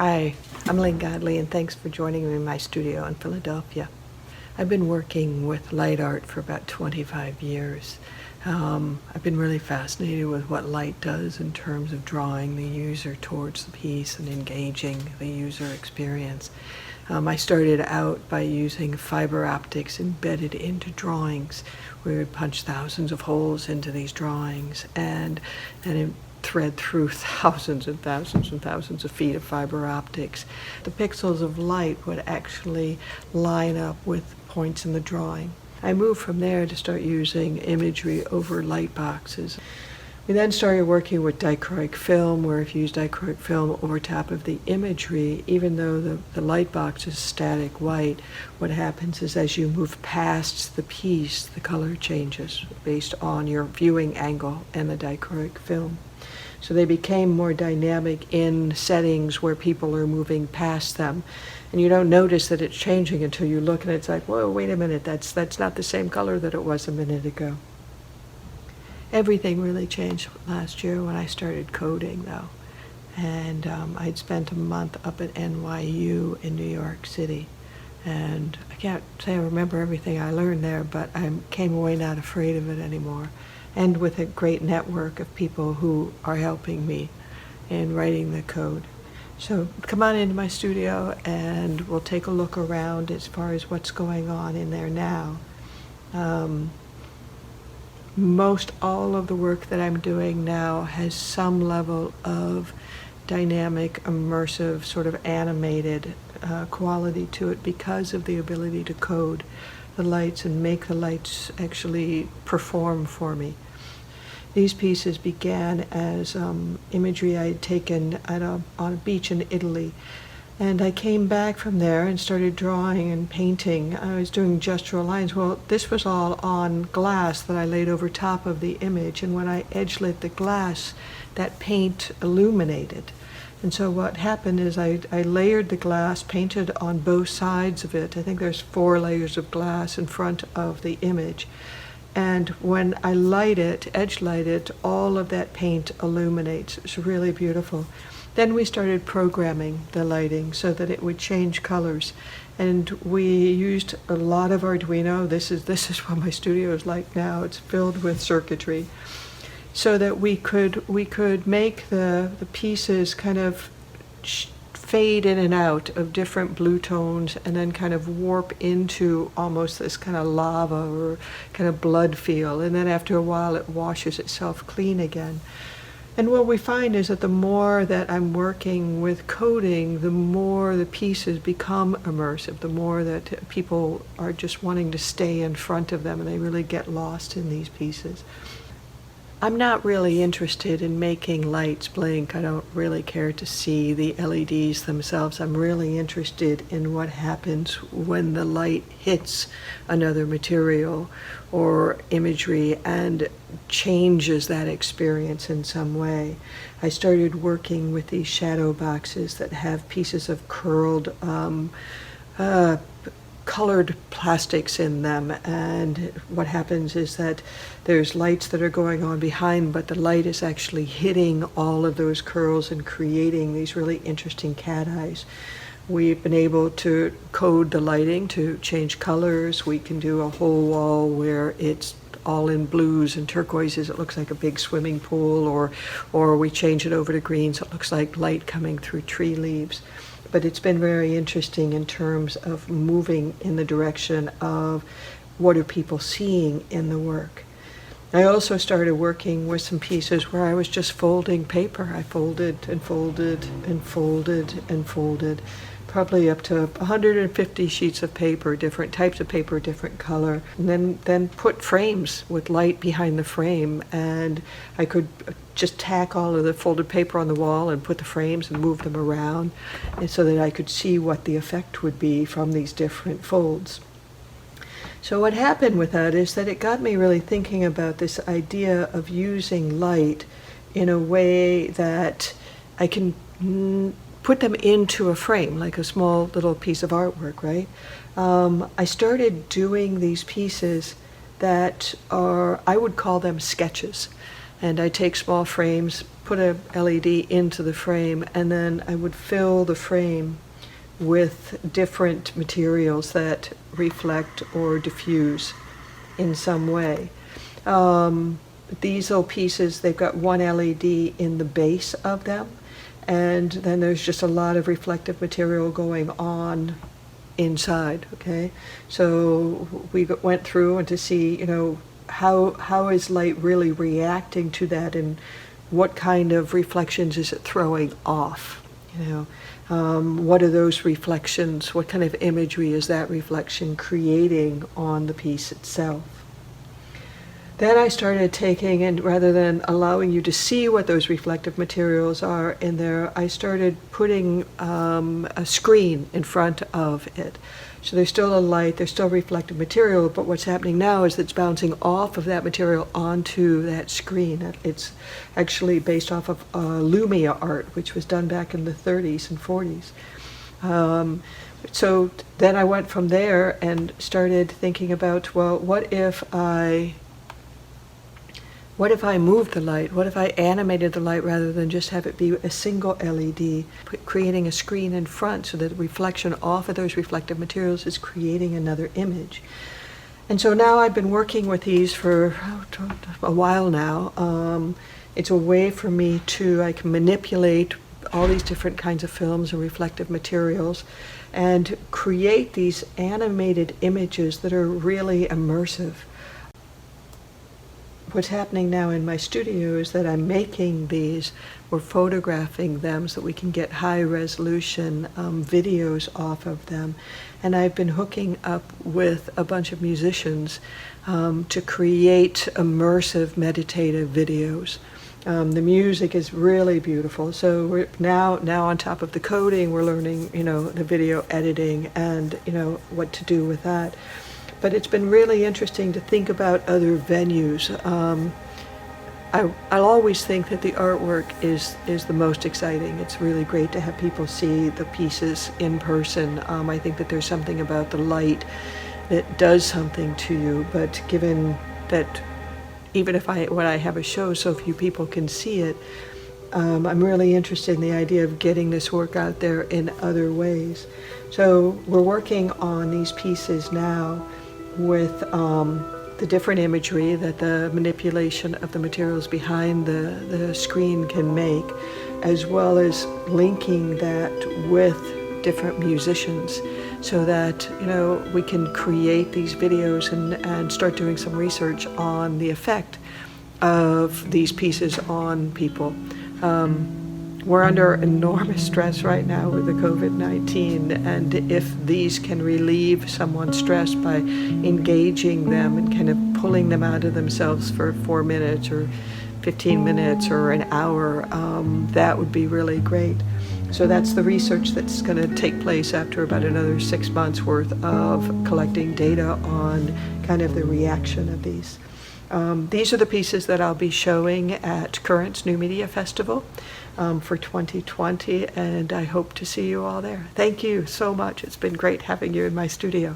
Hi, I'm Lyn Godley, and thanks for joining me in my studio in Philadelphia. I've been working with light art for about 25 years. I've been really fascinated with what light does in terms of drawing the user towards the piece and engaging the user experience. I started out by using fiber optics embedded into drawings. We would punch thousands of holes into these drawings and thread through thousands and thousands and thousands of feet of fiber optics. The pixels of light would actually line up with points in the drawing. I moved from there to start using imagery over light boxes. We then started working with dichroic film, where if you use dichroic film over top of the imagery, even though the light box is static white, what happens is as you move past the piece, the color changes based on your viewing angle and the dichroic film. So they became more dynamic in settings where people are moving past them. And you don't notice that it's changing until you look and it's like, whoa, wait a minute, that's not the same color that it was a minute ago. Everything really changed last year when I started coding, though. And I'd spent a month up at NYU in New York City. And I can't say I remember everything I learned there, but I came away not afraid of it anymore. And with a great network of people who are helping me in writing the code. So come on into my studio and we'll take a look around as far as what's going on in there now. Most all of the work that I'm doing now has some level of dynamic, immersive, sort of animated quality to it because of the ability to code the lights and make the lights actually perform for me. These pieces began as imagery I had taken on a beach in Italy. And I came back from there and started drawing and painting. I was doing gestural lines. Well, this was all on glass that I laid over top of the image. And when I edge lit the glass, that paint illuminated. And so what happened is I layered the glass, painted on both sides of it. I think there's 4 layers of glass in front of the image. And when I light it, edge light it, all of that paint illuminates. It's really beautiful. Then we started programming the lighting so that it would change colors. And we used a lot of Arduino. This is what my studio is like now. It's filled with circuitry. So that we could make the pieces kind of fade in and out of different blue tones and then kind of warp into almost this kind of lava or kind of blood feel. And then after a while it washes itself clean again. And what we find is that the more that I'm working with coding, the more the pieces become immersive, the more that people are just wanting to stay in front of them and they really get lost in these pieces. I'm not really interested in making lights blink. I don't really care to see the LEDs themselves. I'm really interested in what happens when the light hits another material or imagery and changes that experience in some way. I started working with these shadow boxes that have pieces of curled colored plastics in them, and what happens is that there's lights that are going on behind, but the light is actually hitting all of those curls and creating these really interesting cat eyes. We've been able to code the lighting to change colors. We can do a whole wall where it's all in blues and turquoises. It looks like a big swimming pool, or we change it over to green so it looks like light coming through tree leaves. But it's been very interesting in terms of moving in the direction of what are people seeing in the work. I also started working with some pieces where I was just folding paper. I folded and folded and folded and folded, probably up to 150 sheets of paper, different types of paper, different color, and then put frames with light behind the frame, and I could just tack all of the folded paper on the wall and put the frames and move them around, and so that I could see what the effect would be from these different folds. So what happened with that is that it got me really thinking about this idea of using light in a way that I can put them into a frame, like a small little piece of artwork, right? I started doing these pieces that are, I would call them sketches. And I take small frames, put a LED into the frame, and then I would fill the frame with different materials that reflect or diffuse in some way. These little pieces, they've got one LED in the base of them, and then there's just a lot of reflective material going on inside, okay? So we went through and to see, you know, how is light really reacting to that, and what kind of reflections is it throwing off, you know? What are those reflections? What kind of imagery is that reflection creating on the piece itself? Then I started taking, and rather than allowing you to see what those reflective materials are in there, I started putting a screen in front of it. So there's still a light, there's still reflective material, but what's happening now is it's bouncing off of that material onto that screen. It's actually based off of Lumia art, which was done back in the 30s and 40s. So then I went from there and started thinking about, well, what if I moved the light? What if I animated the light rather than just have it be a single LED, creating a screen in front so that the reflection off of those reflective materials is creating another image? And so now I've been working with these for a while now. It's a way for me I can manipulate all these different kinds of films and reflective materials and create these animated images that are really immersive. What's happening now in my studio is that I'm making these, we're photographing them so that we can get high resolution videos off of them. And I've been hooking up with a bunch of musicians to create immersive meditative videos. The music is really beautiful. So we're now on top of the coding, we're learning, you know, the video editing and, you know, what to do with that. But it's been really interesting to think about other venues. I'll always think that the artwork is the most exciting. It's really great to have people see the pieces in person. I think that there's something about the light that does something to you, but given that even if when I have a show so few people can see it, I'm really interested in the idea of getting this work out there in other ways. So we're working on these pieces now with the different imagery that the manipulation of the materials behind the screen can make, as well as linking that with different musicians so that, you know, we can create these videos and start doing some research on the effect of these pieces on people. We're under enormous stress right now with the COVID-19, and if these can relieve someone's stress by engaging them and kind of pulling them out of themselves for 4 minutes or 15 minutes or an hour, that would be really great. So that's the research that's going to take place after about another 6 months worth of collecting data on kind of the reaction of these. These are the pieces that I'll be showing at Currents New Media Festival for 2020, and I hope to see you all there. Thank you so much. It's been great having you in my studio.